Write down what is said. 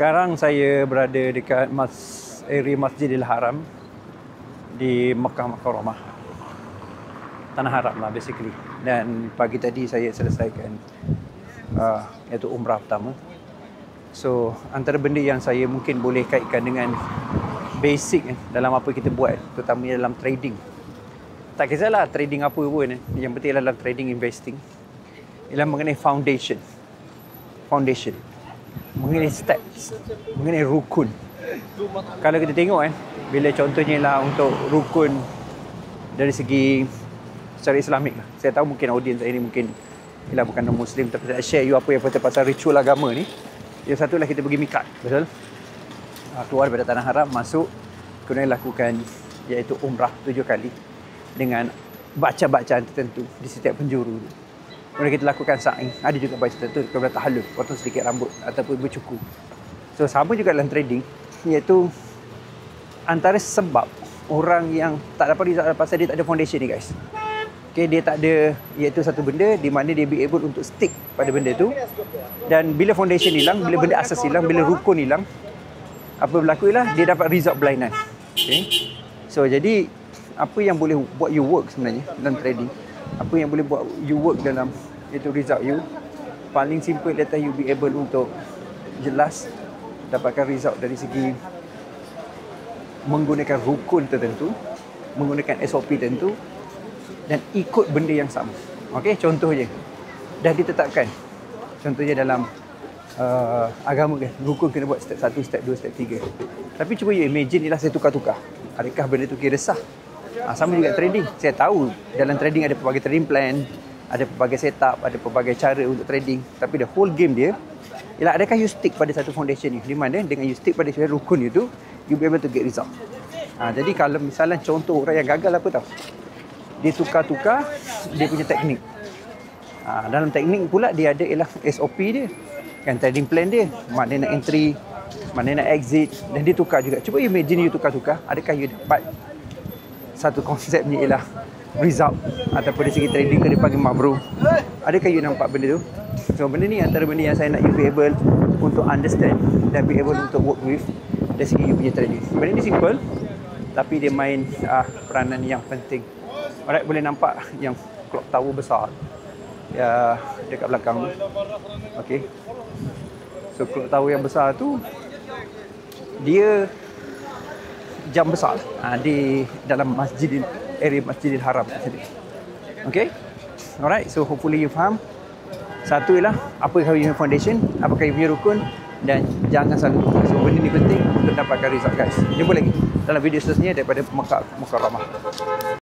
Sekarang saya berada dekat area Masjidil Haram di Mekah Mukarramah. Tanah Haram lah basically. Dan pagi tadi saya selesaikan iaitu umrah pertama. So antara benda yang saya mungkin boleh kaitkan dengan basic dalam apa kita buat, terutamanya dalam trading. Tak kisahlah trading apa pun, yang penting dalam trading investing ialah mengenai foundation, mengenai steps, mengenai rukun. Kalau kita tengok bila contohnya lah untuk rukun dari segi secara Islamik lah. Saya tahu mungkin audiens saya ni mungkin ialah bukan non-Muslim, tapi saya share you apa yang pasal ritual agama ni. Yang satu lah kita pergi mikat, betul? Keluar daripada tanah haram, masuk, kemudian lakukan iaitu umrah 7 kali dengan bacaan tertentu di setiap penjuru. Kemudian kita lakukan sa'i, ada juga baca tertentu, kemudian tahallul, potong sedikit rambut ataupun bercukur. So sama juga dalam trading, iaitu antara sebab orang yang tak dapat result pasal dia tak ada foundation ni guys. Okay, dia tak ada iaitu satu benda di mana dia be able untuk stick pada benda tu. Dan bila foundation hilang, bila benda asas hilang, bila rukun hilang, apa berlaku ialah dia dapat result berlainan. Okay. So jadi apa yang boleh buat you work sebenarnya dalam trading, apa yang boleh buat you work dalam itu result you, paling simple data you be able untuk jelas dapatkan result dari segi menggunakan rukun tertentu, menggunakan SOP tertentu dan ikut benda yang sama. Okey, contohnya dah ditetapkan. Contohnya dalam agama kan, rukun kena buat step 1, step 2, step 3. Tapi cuba you imagine ialah saya tukar-tukar. Adakah benda tu kira sah? Sama juga trading. Saya tahu dalam trading ada pelbagai trading plan, ada pelbagai setup, ada pelbagai cara untuk trading. Tapi the whole game dia ialah adakah you stick pada satu foundation ni, di mana dengan you stick pada rukun itu, you be able to get result. Jadi kalau misalnya contoh orang yang gagal apa tau, dia tukar-tukar dia punya teknik. Dalam teknik pula dia ada ialah SOP dia, kan, trading plan dia, mana nak entry, mana nak exit, dan dia tukar juga. Cuba imagine you tukar-tukar, adakah you dapat satu konsepnya ialah result ataupun dari segi trading dia panggil mabrur. Adakah you nampak benda tu? So benda ni antara benda yang saya nak you be able untuk understand dan be able untuk work with dari segi you punya trading. Benda ni simple tapi dia main peranan yang penting. Alright, boleh nampak yang clock tower besar ya dekat belakang tu. Okey. So clock tower yang besar tu dia jam besar di dalam area Masjidil Haram sendiri. Okay? Alright, so hopefully you faham. Satu ialah apakah you punya foundation, apakah you punya rukun, dan jangan selalu tukar. So benda ni penting untuk dapatkan result guys. Jumpa lagi dalam video seterusnya daripada Mekah Mukarramah.